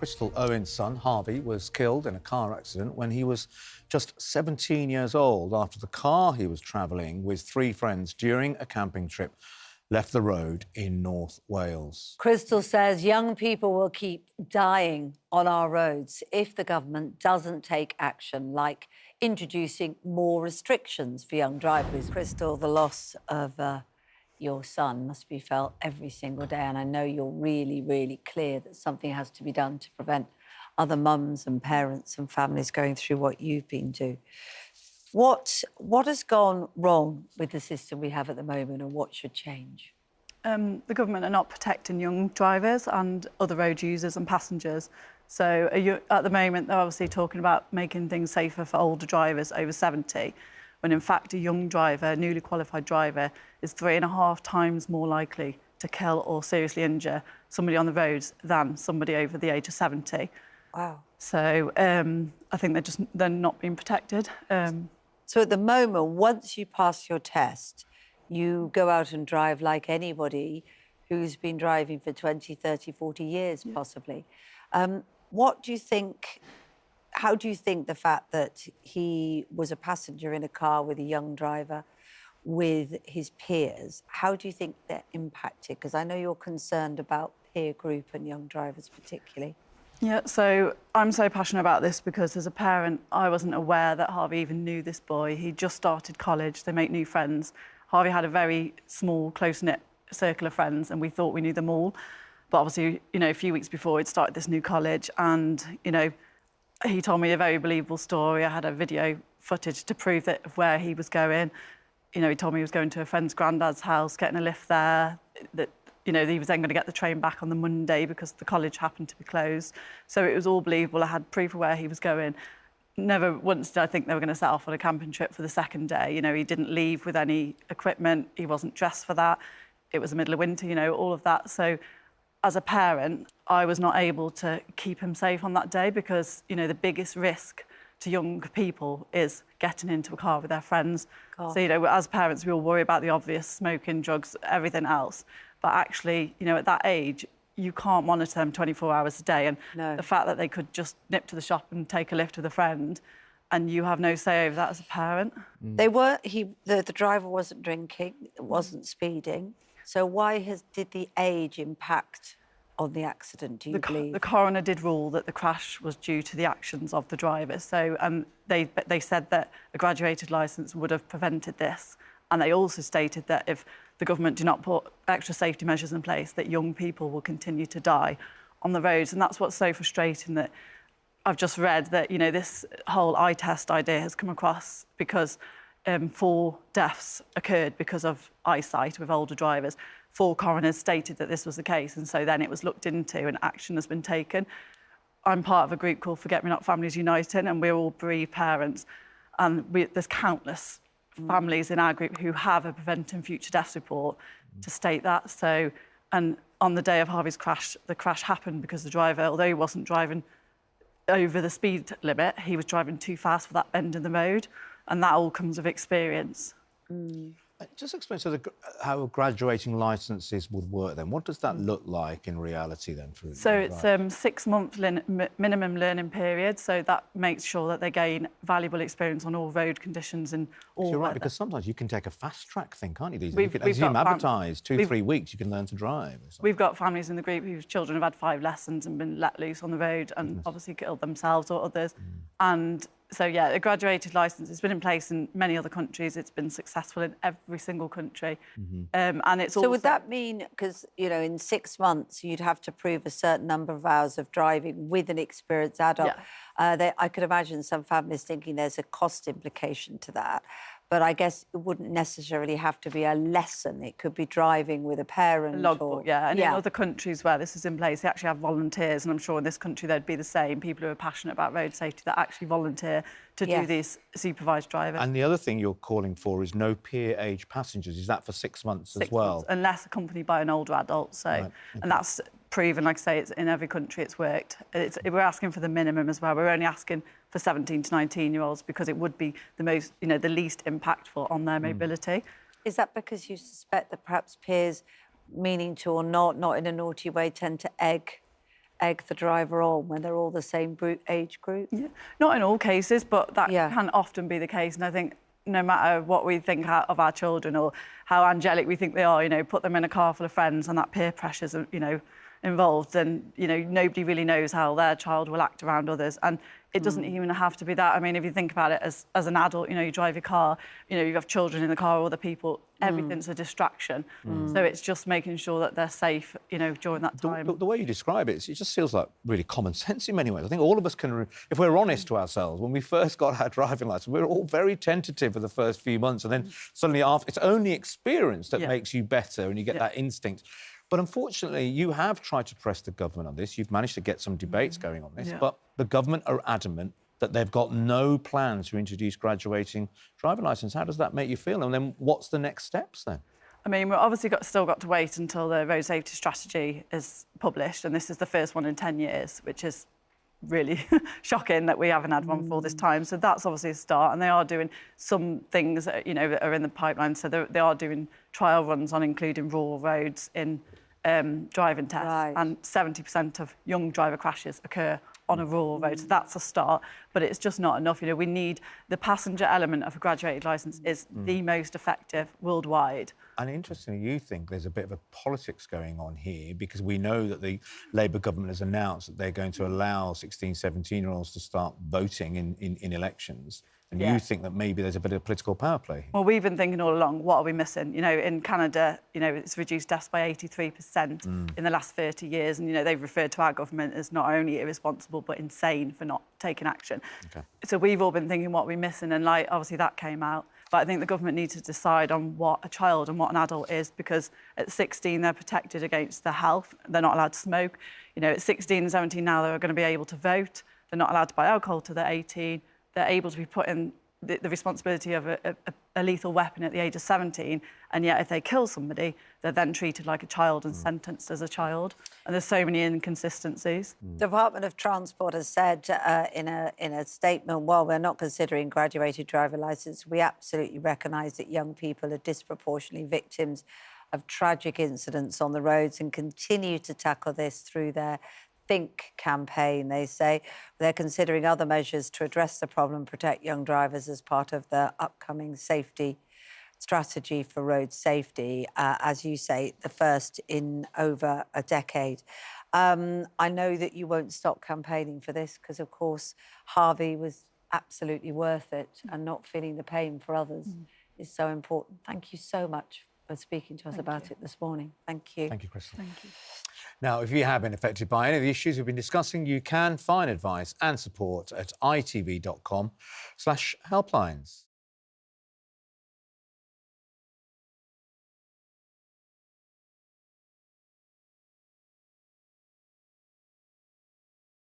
Crystal Owen's son, Harvey, was killed in a car accident when he was just 17 years old after the car he was travelling with 3 friends during a camping trip left the road in North Wales. Crystal says young people will keep dying on our roads if the government doesn't take action, like introducing more restrictions for young drivers. Crystal, the loss of your son must be felt every single day, and I know you're really, really clear that something has to be done to prevent other mums and parents and families going through what you've been through. What has gone wrong with the system we have at the moment, and what should change? The government are not protecting young drivers and other road users and passengers. So at the moment, they're obviously talking about making things safer for older drivers over 70, when in fact a young driver, a newly qualified driver, is 3.5 times more likely to kill or seriously injure somebody on the roads than somebody over the age of 70. Wow. So I think they're not being protected. So at the moment, once you pass your test, you go out and drive like anybody who's been driving for 20, 30, 40 years, possibly. What do you think, how do you think the fact that he was a passenger in a car with a young driver, with his peers, how do you think that impacted? Because I know you're concerned about peer group and young drivers particularly. Yeah, so I'm so passionate about this because as a parent, I wasn't aware that Harvey even knew this boy. He just started college, they make new friends. Harvey had a very small, close-knit circle of friends and we thought we knew them all. But obviously, you know, a few weeks before he'd started this new college and, you know, he told me a very believable story. I had a video footage to prove that of where he was going. You know, he told me he was going to a friend's granddad's house, getting a lift there, that, you know, he was then going to get the train back on the Monday because the college happened to be closed. So it was all believable. I had proof of where he was going. Never once did I think they were going to set off on a camping trip for the second day. You know, he didn't leave with any equipment. He wasn't dressed for that. It was the middle of winter, you know, all of that. So as a parent, I was not able to keep him safe on that day because, you know, the biggest risk to young people is getting into a car with their friends. God. So, you know, as parents, we all worry about the obvious, smoking, drugs, everything else. But actually, you know, at that age, you can't monitor them 24 hours a day. And the fact that they could just nip to the shop and take a lift with a friend and you have no say over that as a parent. They were, the driver wasn't drinking, wasn't speeding. So why did the age impact on the accident, do you believe? The coroner did rule that the crash was due to the actions of the driver. So they said that a graduated licence would have prevented this. And they also stated that if the government do not put extra safety measures in place, that young people will continue to die on the roads. And that's what's so frustrating, that I've just read that, you know, this whole eye test idea has come across because 4 deaths occurred because of eyesight with older drivers. 4 coroners stated that this was the case, and so then it was looked into and action has been taken. I'm part of a group called Forget Me Not Families United, and we're all bereaved parents, and there's countless families in our group who have a Preventing Future Deaths report to state that. So, and on the day of Harvey's crash, the crash happened because the driver, although he wasn't driving over the speed limit, he was driving too fast for that bend in the road, and that all comes with experience. Just explain how graduating licences would work then. What does that look like in reality then? So it's 6-month minimum learning period, so that makes sure that they gain valuable experience on all road conditions and all. You're right, because sometimes you can take a fast-track thing, can't you? You can assume advertised 2-3 weeks you can learn to drive. We've got families in the group whose children have had 5 lessons and been let loose on the road and obviously killed themselves or others. And so, yeah, a graduated licence has been in place in many other countries. It's been successful in every single country. And it's also... So would that mean, because, you know, in 6 months you'd have to prove a certain number of hours of driving with an experienced adult? Yeah. I could imagine some families thinking there's a cost implication to that. But I guess it wouldn't necessarily have to be a lesson. It could be driving with a parent. Logbook, yeah. And in other countries where this is in place, they actually have volunteers, and I'm sure in this country they'd be the same, people who are passionate about road safety that actually volunteer to do this supervised driving. And the other thing you're calling for is no peer-age passengers. Is that for 6 months as well? 6 months, unless accompanied by an older adult. So, and that's proven, like I say, it's in every country it's worked. We're asking for the minimum as well. We're only asking for 17 to 19-year-olds because it would be the most, you know, the least impactful on their mobility. Is that because you suspect that perhaps peers, meaning to or not in a naughty way, tend to egg egg the driver on when they're all the same age group? Yeah. Not in all cases, but that Yeah. can often be the case. And I think no matter what we think of our children or how angelic we think they are, you know, put them in a car full of friends and that peer pressure's, you know, involved, then, you know, nobody really knows how their child will act around others. And it doesn't even have to be that. I mean, if you think about it as an adult, you know, you drive your car, you know, you have children in the car or other people, everything's a distraction. So it's just making sure that they're safe, you know, during that time. The way you describe it, it just feels like really common sense in many ways. I think all of us can, if we're honest to ourselves, when we first got our driving licence, we were all very tentative for the first few months, and then suddenly after, it's only experience that makes you better and you get that instinct. But unfortunately, you have tried to press the government on this. You've managed to get some debates going on this, but the government are adamant that they've got no plans to introduce graduating driving licence. How does that make you feel? And then what's the next steps then? I mean, we've obviously still got to wait until the road safety strategy is published, and this is the first one in 10 years, which is really shocking that we haven't had one for this time. So that's obviously a start, and they are doing some things that, you know, that are in the pipeline. So they are doing trial runs on including rural roads in driving tests, and 70% of young driver crashes occur on a rural road. So that's a start, but it's just not enough. You know, we need the passenger element of a graduated licence is the most effective worldwide. And interestingly, you think there's a bit of a politics going on here, because we know that the Labour government has announced that they're going to allow 16, 17-year-olds to start voting in elections. And you think that maybe there's a bit of political power play. Well, we've been thinking all along, what are we missing? You know, in Canada, you know, it's reduced deaths by 83% in the last 30 years. And, you know, they've referred to our government as not only irresponsible, but insane for not taking action. So we've all been thinking, what are we missing? And, like, obviously that came out. But I think the government needs to decide on what a child and what an adult is, because at 16, they're protected against their health. They're not allowed to smoke. You know, at 16 and 17 now, they're going to be able to vote. They're not allowed to buy alcohol till they're 18. They're able to be put in the responsibility of a lethal weapon at the age of 17, and yet if they kill somebody, they're then treated like a child and sentenced as a child. And there's so many inconsistencies. The Department of Transport has said in a statement, while we're not considering graduated driver licence, we absolutely recognise that young people are disproportionately victims of tragic incidents on the roads and continue to tackle this through their Think campaign. They say they're considering other measures to address the problem and protect young drivers as part of the upcoming safety strategy for road safety, as you say, the first in over a decade. I know that you won't stop campaigning for this because, of course, Harvey was absolutely worth it, and not feeling the pain for others is so important. Thank you so much for speaking to us about it this morning. Thank you. Thank you, Crystal. Thank you. Now, if you have been affected by any of the issues we've been discussing, you can find advice and support at itv.com/helplines.